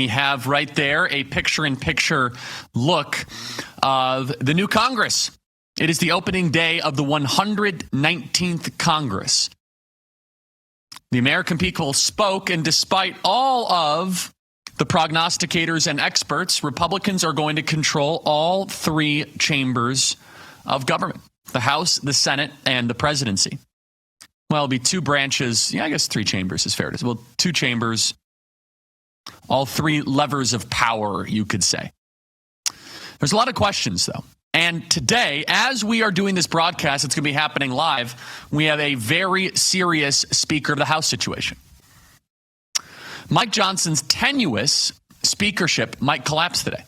We have right there a picture-in-picture look of the new Congress. It is the opening day of the 119th Congress. The American people spoke, and despite all of the prognosticators and experts, Republicans are going to control all three chambers of government: the House, the Senate, and the presidency. Well, it'll be two branches. Yeah, I guess three chambers is fair to say. Well, two chambers, all three levers of power, you could say. There's a lot of questions, though. And today, as we are doing this broadcast, it's going to be happening live, we have a very serious Speaker of the House situation. Mike Johnson's tenuous speakership might collapse today.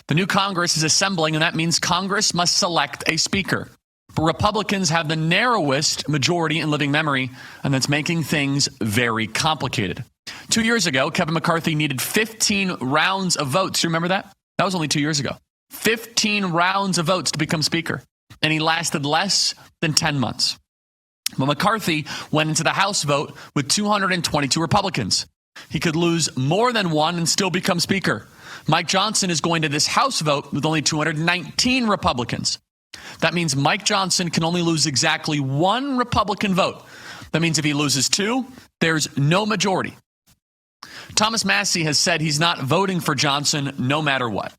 The new Congress is assembling, and that means Congress must select a speaker. But Republicans have the narrowest majority in living memory, and that's making things very complicated. 2 years ago, Kevin McCarthy needed 15 rounds of votes. You remember that? That was only 2 years ago. 15 rounds of votes to become speaker, and he lasted less than 10 months. But McCarthy went into the House vote with 222 Republicans. He could lose more than one and still become speaker. Mike Johnson is going to this House vote with only 219 Republicans. That means Mike Johnson can only lose exactly one Republican vote. That means if he loses two, there's no majority. Thomas Massie has said he's not voting for Johnson no matter what.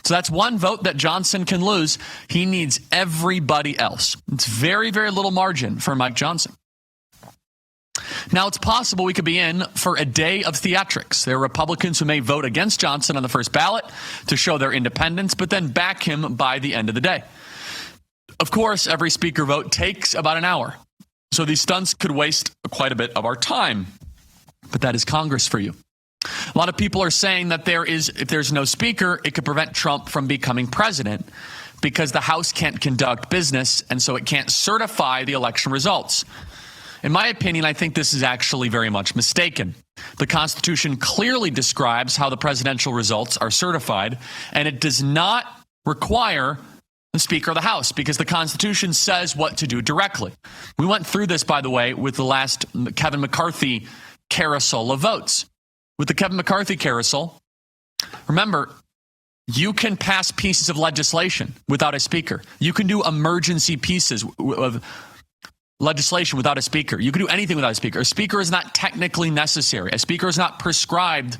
So that's one vote that Johnson can lose. He needs everybody else. It's very, very little margin for Mike Johnson. Now, it's possible we could be in for a day of theatrics. There are Republicans who may vote against Johnson on the first ballot to show their independence, but then back him by the end of the day. Of course, every speaker vote takes about an hour. So these stunts could waste quite a bit of our time. But that is Congress for you. A lot of people are saying that if there's no speaker, it could prevent Trump from becoming president because the House can't conduct business, and so it can't certify the election results. In my opinion, I think this is actually very much mistaken. The Constitution clearly describes how the presidential results are certified, and it does not require the Speaker of the House because the Constitution says what to do directly. We went through this, by the way, with the last Kevin McCarthy carousel of votes. With the Kevin McCarthy carousel, remember, you can pass pieces of legislation without a speaker. You can do emergency pieces of legislation without a speaker. You can do anything without a speaker. A speaker is not technically necessary. A speaker is not prescribed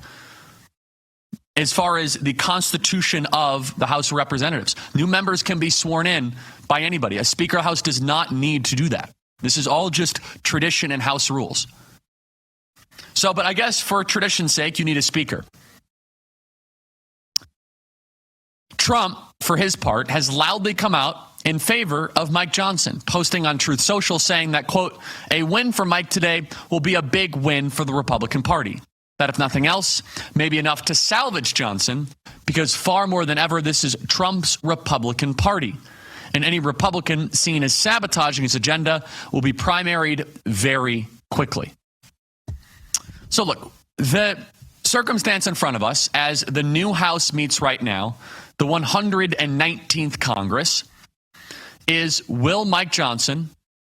as far as the Constitution of the House of Representatives. New members can be sworn in by anybody. A Speaker of the House does not need to do that. This is all just tradition and House rules. So, but I guess for tradition's sake, you need a speaker. Trump, for his part, has loudly come out in favor of Mike Johnson, posting on Truth Social saying that, quote, a win for Mike today will be a big win for the Republican Party. That if nothing else, may be enough to salvage Johnson, because far more than ever, this is Trump's Republican Party. And any Republican seen as sabotaging his agenda will be primaried very quickly. So look, the circumstance in front of us as the new House meets right now, the 119th Congress, is will Mike Johnson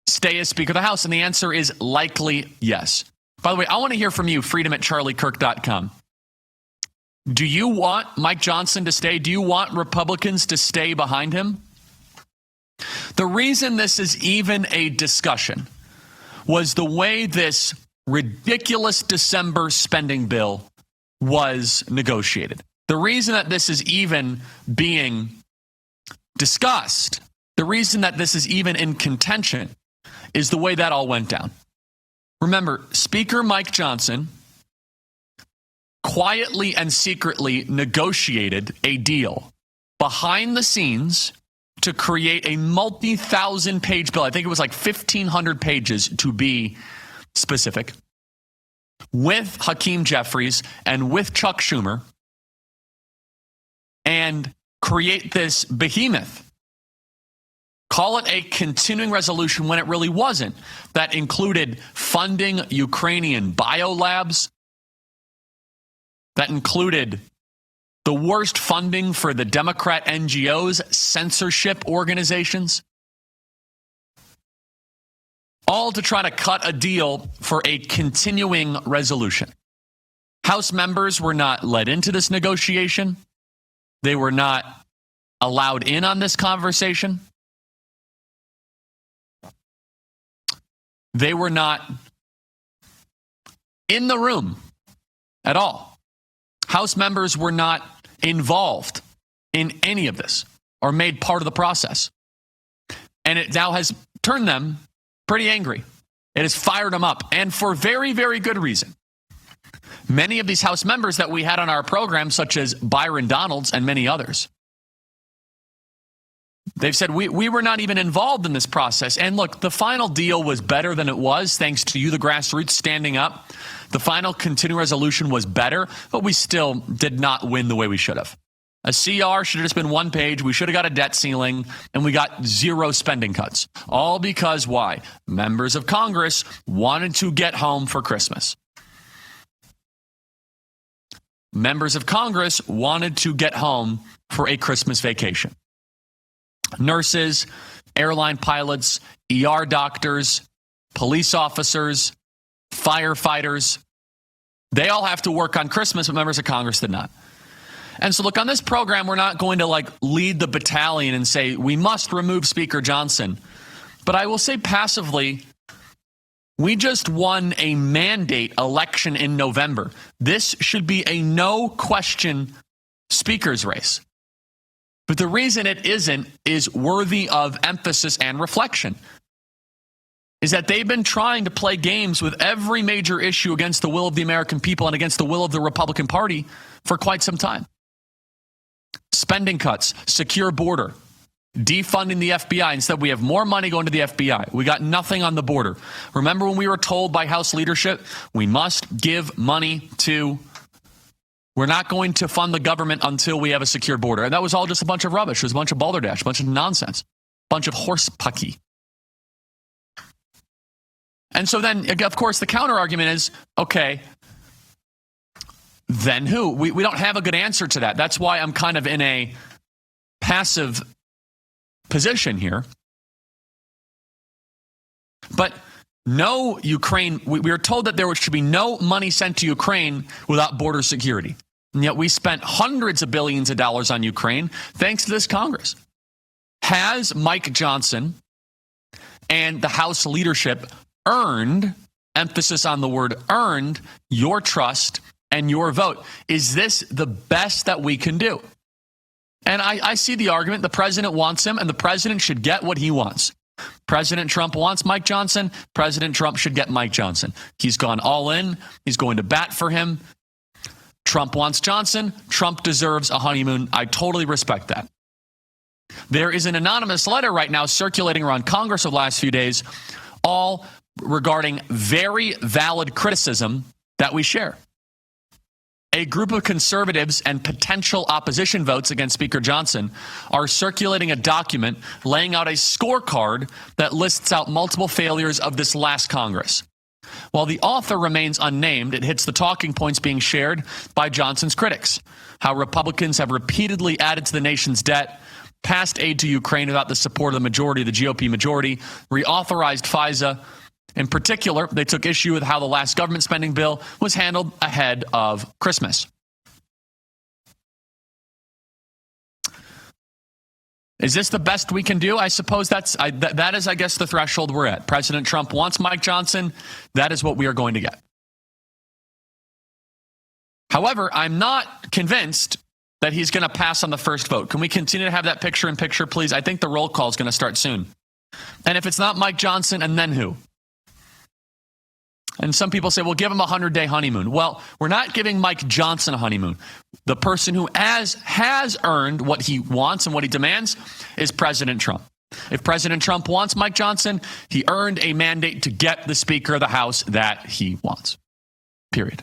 stay as Speaker of the House? And the answer is likely yes. By the way, I want to hear from you, freedom@charliekirk.com. Do you want Mike Johnson to stay? Do you want Republicans to stay behind him? The reason this is even a discussion was the way this ridiculous December spending bill was negotiated. The reason that this is even being discussed, the reason that this is even in contention is the way that all went down. Remember, Speaker Mike Johnson quietly and secretly negotiated a deal behind the scenes to create a multi-thousand page bill. I think it was like 1,500 pages to be specific, with Hakeem Jeffries and with Chuck Schumer, and create this behemoth. Call it a continuing resolution when it really wasn't. That included funding Ukrainian biolabs. That included the worst funding for the Democrat NGOs, censorship organizations. All to try to cut a deal for a continuing resolution. House members were not led into this negotiation. They were not allowed in on this conversation. They were not in the room at all. House members were not involved in any of this or made part of the process. And it now has turned them pretty angry. It has fired them up, and for very, very good reason. Many of these House members that we had on our program, such as Byron Donalds and many others, they've said we were not even involved in this process. And look, the final deal was better than it was, thanks to you, the grassroots, standing up. The final continuing resolution was better, but we still did not win the way we should have. A CR should have just been one page. We should have got a debt ceiling, and we got 0 spending cuts. All because why? Members of Congress wanted to get home for Christmas. Members of Congress wanted to get home for a Christmas vacation. Nurses, airline pilots, ER doctors, police officers, firefighters, they all have to work on Christmas, but members of Congress did not. And so look, on this program, we're not going to lead the battalion and say we must remove Speaker Johnson. But I will say passively, we just won a mandate election in November. This should be a no question speaker's race. But the reason it isn't is worthy of emphasis and reflection. Is that they've been trying to play games with every major issue against the will of the American people and against the will of the Republican Party for quite some time. Spending cuts, secure border, defunding the FBI. Instead, we have more money going to the FBI. We got nothing on the border. Remember when we were told by House leadership, we must give money to, we're not going to fund the government until we have a secure border. And that was all just a bunch of rubbish. It was a bunch of balderdash, a bunch of nonsense, a bunch of horse pucky. And so then, of course, the counter argument is, okay, then who? We don't have a good answer to that. That's why I'm kind of in a passive position here. But no Ukraine, we are told that there should be no money sent to Ukraine without border security. And yet we spent hundreds of billions of dollars on Ukraine thanks to this Congress. Has Mike Johnson and the House leadership earned, emphasis on the word earned, your trust and your vote? Is this the best that we can do? And I see the argument. The president wants him, and the president should get what he wants. President Trump wants Mike Johnson. President Trump should get Mike Johnson. He's gone all in. He's going to bat for him. Trump wants Johnson. Trump deserves a honeymoon. I totally respect that. There is an anonymous letter right now circulating around Congress over the last few days, all regarding very valid criticism that we share. A group of conservatives and potential opposition votes against Speaker Johnson are circulating a document laying out a scorecard that lists out multiple failures of this last Congress. While the author remains unnamed, it hits the talking points being shared by Johnson's critics. How Republicans have repeatedly added to the nation's debt, passed aid to Ukraine without the support of the majority, the GOP majority, reauthorized FISA. In particular, they took issue with how the last government spending bill was handled ahead of Christmas. Is this the best we can do? I suppose that is, I guess, the threshold we're at. President Trump wants Mike Johnson. That is what we are going to get. However, I'm not convinced that he's going to pass on the first vote. Can we continue to have that picture-in-picture, please? I think the roll call is going to start soon. And if it's not Mike Johnson, and then who? And some people say, well, give him a 100-day honeymoon. Well, we're not giving Mike Johnson a honeymoon. The person who has earned what he wants and what he demands is President Trump. If President Trump wants Mike Johnson, he earned a mandate to get the Speaker of the House that he wants. Period.